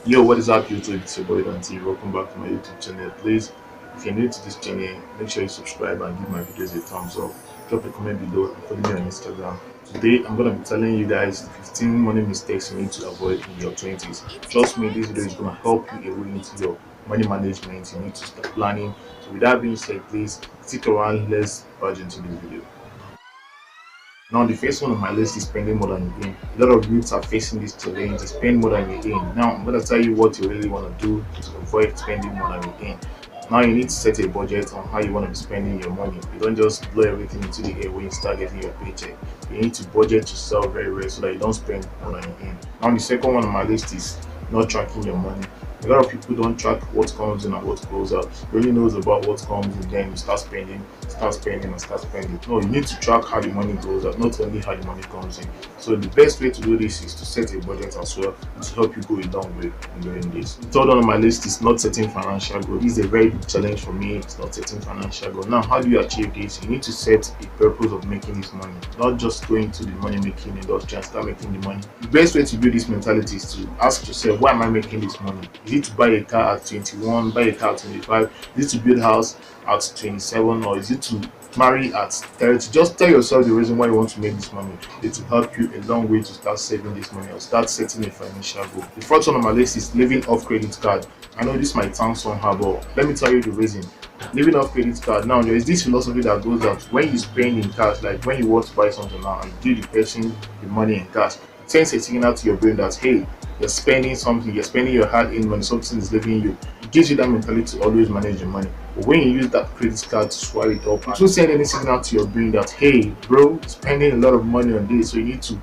Yo, what is up, YouTube? It's your boy Dontimtv. Welcome back to my YouTube channel. Please, if you're new to this channel, make sure you subscribe and give my videos a thumbs up. Drop a comment below and follow me on Instagram. Today, I'm gonna be telling you guys the 15 money mistakes you need to avoid in your 20s. Trust me, this video is gonna help you away into your money management. You need to start planning. So, with that being said, please stick around. Let's budge into the video. Now, the first one on my list is spending more than you earn. A lot of youths are facing this challenge to spend more than you earn. Now, I'm going to tell you what you really want to do to avoid spending more than you earn. Now, you need to set a budget on how you want to be spending your money. You don't just blow everything into the air when you start getting your paycheck. You need to budget yourself very well so that you don't spend more than you earn. Now, the second one on my list is not tracking your money. A lot of people don't track what comes in and what goes out. You only knows about what comes in, then you start spending, and start spending. No, you need to track how the money goes out, not only how the money comes in. So the best way to do this is to set a budget as well to help you go a long way in doing this. The third one on my list is not setting financial goals. This is a very big challenge for me. It's not setting financial goals. Now, how do you achieve this? You need to set a purpose of making this money, not just going to the money making industry and start making the money. The best way to build this mentality is to ask yourself, why am I making this money? Is it to buy a car at 21, buy a car at 25? Is it to build a house at 27, or is it to marry at 30? Just tell yourself the reason why you want to make this money. It will help you a long way to start saving this money or start setting a financial goal. The first one on my list is living off credit card. I know this might sound somehow, but let me tell you the reason. Living off credit card. Now, there is this philosophy that goes that when you spend in cash, like when you want to buy something now and give the person the money in cash, it sends a signal to your brain that, hey, you're spending something, you're spending your hard-earned money, something is leaving you. It gives you that mentality to always manage your money. But when you use that credit card to swipe it up, it won't send any signal to your brain that, hey, bro, spending a lot of money on this, so you need to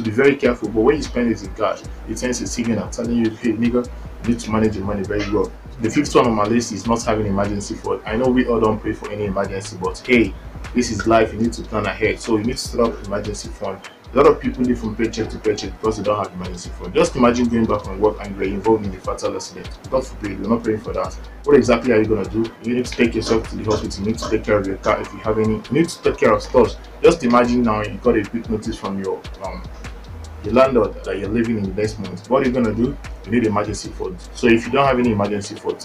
be very careful. But when you spend it in cash, it sends a signal telling you, hey, nigga, you need to manage your money very well. The fifth one on my list is not having emergency fund. I know we all don't pray for any emergency, but hey, this is life. You need to plan ahead. So you need to set up emergency fund. A lot of people live from paycheck to paycheck because they don't have emergency fund. Just imagine going back from work and you're involved in a fatal accident. God forbid, you're not praying for that. What exactly are you gonna do? You need to take yourself to the hospital. You need to take care of your car if you have any. You need to take care of stuff. Just imagine now you got a quick notice from your landlord that you're living in the next month. What are you gonna do? You need emergency fund. So if you don't have any emergency fund,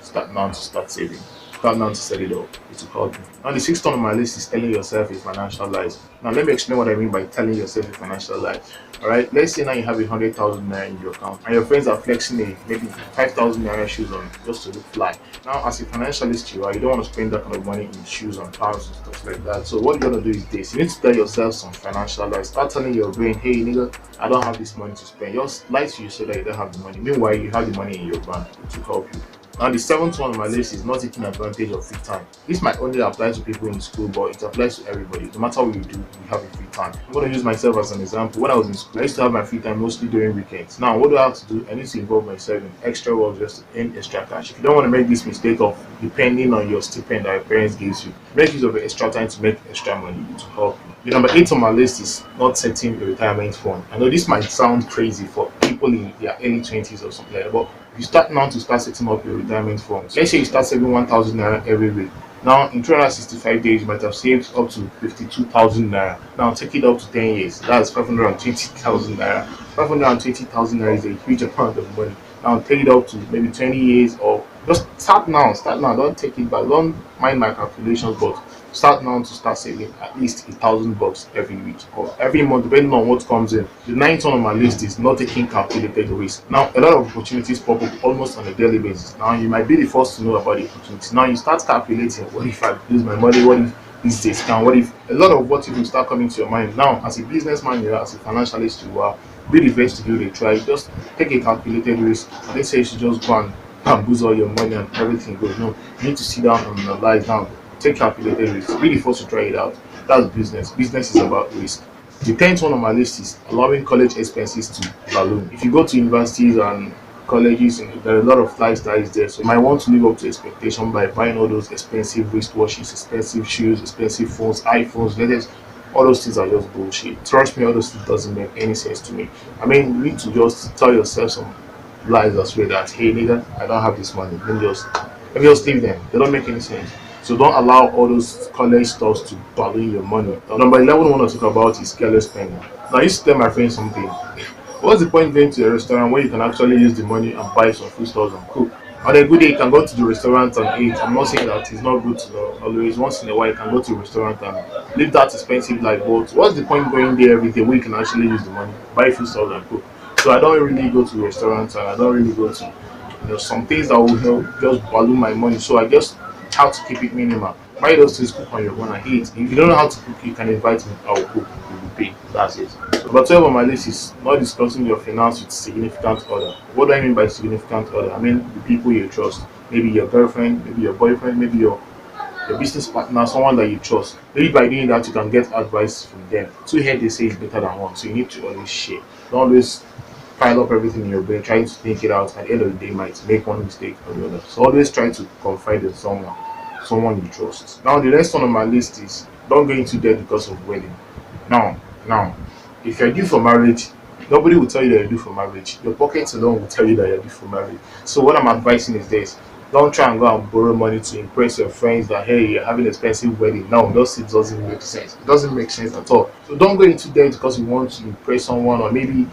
start now to start saving. Start now to set it up. It will help you. Now, the sixth one on my list is telling yourself a financial lies. Now, let me explain what I mean by telling yourself a financial lie. All right, let's say now you have 100,000 naira in your account and your friends are flexing a maybe 5,000 naira shoes on just to look fly. Now, as a financialist, you don't want to spend that kind of money in shoes and pounds and stuff like that. So, what you're gonna do is this: you need to tell yourself some financial lies. Start telling your brain, hey, nigga, I don't have this money to spend. Just lie to you so that you don't have the money. Meanwhile, you have the money in your bank to help you. Now, the seventh one on my list is not taking advantage of free time. This might only apply to people in school, but it applies to everybody. No matter what you do, you have a free time. I'm going to use myself as an example. When I was in school, I used to have my free time mostly during weekends. Now, what do I have to do? I need to involve myself in extra work just to earn extra cash. If you don't want to make this mistake of depending on your stipend that your parents gives you, make use of the extra time to make extra money to help you. The number 8 on my list is not setting a retirement fund. I know this might sound crazy for people in their early 20s or something like that, but you start now to start setting up your retirement fund. Let's say you start saving 1,000 naira every week. Now, in 365 days, you might have saved up to 52,000 naira. Now, take it up to 10 years. That's 520,000 naira. 520,000 naira is a huge amount of money. Now, take it up to maybe 20 years, or just start now. Start now. Don't take it back. Don't mind my calculations, but start now to start saving at least $1,000 every week or every month, depending on what comes in. The ninth one on my list is not taking calculated risk. Now, a lot of opportunities pop up almost on a daily basis. Now, you might be the first to know about the opportunity. Now, you start calculating, what if I lose my money? What if this discount? What if a lot of what if will start coming to your mind? Now, as a businessman, you are, as a financialist, you are, be the best to give it a try. Just take a calculated risk. Let's say you should just go and bamboo all your money and everything goes. No, you need to sit down and analyze down. Take calculated risk. Be the first to try it out. That's business. Business is about risk. The 10th one on my list is allowing college expenses to balloon. If you go to universities and colleges, there are a lot of lifestyles there, so you might want to live up to expectation by buying all those expensive wristwatches, expensive shoes, expensive phones, iPhones, latest. All those things are just bullshit. Trust me, all those things doesn't make any sense to me. I mean, you need to just tell yourself some lies as well that, hey nigga, I don't have this money. Let me just leave them. They don't make any sense. So don't allow all those college stuffs to balloon your money. Number 11 I want to talk about is careless spending. Now I used to tell my friends something. What's the point going to a restaurant where you can actually use the money and buy some food stuff and cook? On a good day, you can go to the restaurant and eat. I'm not saying that it's not good to know. Always, once in a while, you can go to a restaurant and live that expensive life. But what's the point going there every day where you can actually use the money, buy food stuff and cook? So I don't really go to restaurants and I don't really go to some things that will help just balloon my money. So I just how to keep it minimal. Buy those things, cook on your own and eat. If you don't know how to cook, you can invite me. I will cook. You will pay. That's it. Number 12 on my list is not discussing your finance with significant other. What do I mean by significant other? I mean the people you trust. Maybe your girlfriend, maybe your boyfriend, maybe your business partner, someone that you trust. Maybe by doing that, you can get advice from them. Two heads they say is better than one, so you need to always share. Don't always pile up everything in your brain, trying to think it out. At the end of the day, you might make one mistake or the other. So always try to confide in someone you trust. Now, the next one on my list is don't go into debt because of wedding. Now, if you're due for marriage, nobody will tell you that you're due for marriage. Your pockets alone will tell you that you're due for marriage. So what I'm advising is this: don't try and go and borrow money to impress your friends that hey, you're having an expensive wedding. No, those it doesn't make sense. It doesn't make sense at all. So don't go into debt because you want to impress someone or maybe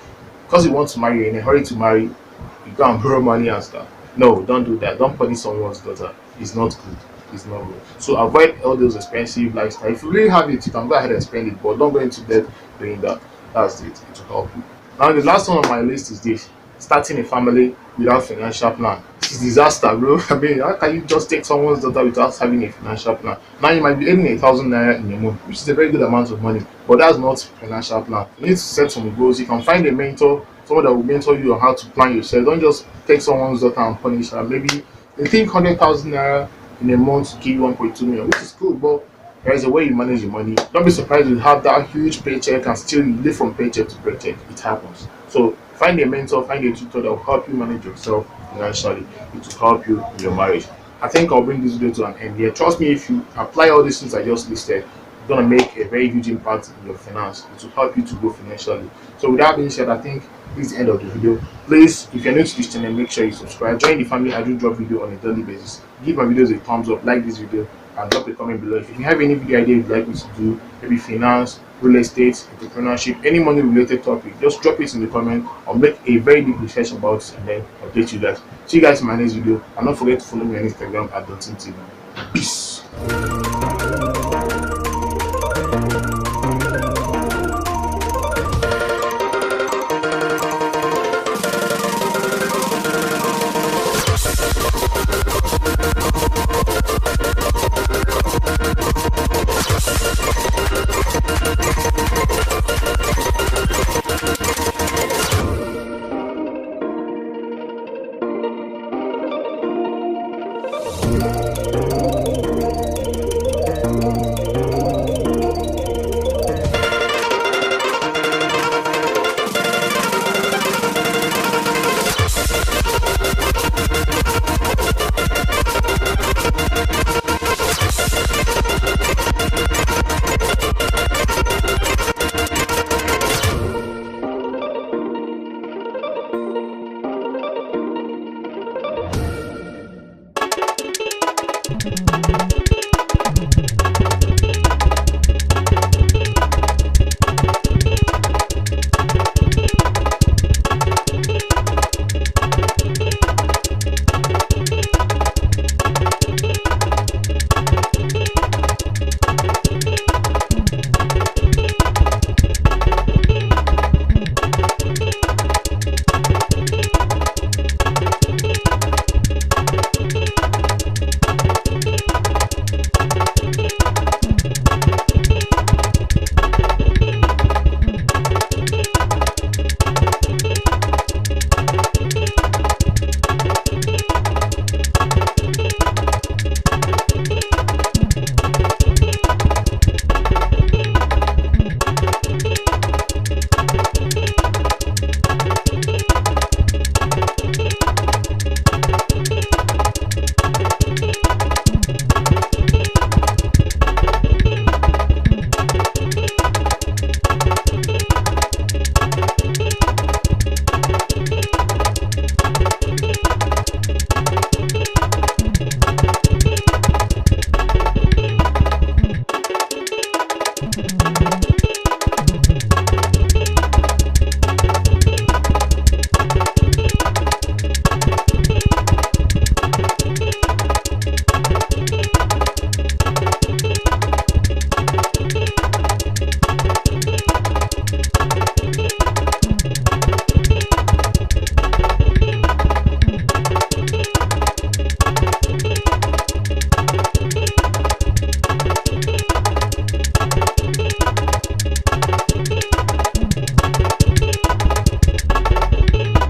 because you want to marry, you're in a hurry to marry, you go and borrow money and stuff. No, don't do that. Don't punish someone's daughter. It's not good. It's not good. So avoid all those expensive lifestyle. If you really have it, you can go ahead and spend it, but don't go into debt doing that. That's it. It will help you. Now the last one on my list is this: starting a family without financial plan. It's disaster, bro. I mean, how can you just take someone's daughter without having a financial plan? Now you might be earning 1,000 naira in a month, which is a very good amount of money, but that's not financial plan. You need to set some goals. You can find a mentor, someone that will mentor you on how to plan yourself. Don't just take someone's daughter and punish her. Maybe they think 100,000 naira in a month to give you 1.2 million, which is good, but there is a way you manage your money. Don't be surprised you have that huge paycheck and still you live from paycheck to paycheck. It happens. So find a mentor, find a tutor that will help you manage yourself financially. It will help you in your marriage. I think I'll bring this video to an end here. Trust me, if you apply all these things I just listed, it's gonna make a very huge impact in your finance. It will help you to grow financially. So with that being said, I think this is the end of the video. Please, if you're new to this channel, make sure you subscribe. Join the family. I do drop video on a daily basis. Give my videos a thumbs up, like this video, and drop a comment below. If you have any video idea you'd like me to do, maybe finance, real estate, entrepreneurship, any money related topic, just drop it in the comment. I'll make a very deep research about it and then update you guys. See you guys in my next video, and don't forget to follow me on Instagram at Dontimtv. Peace.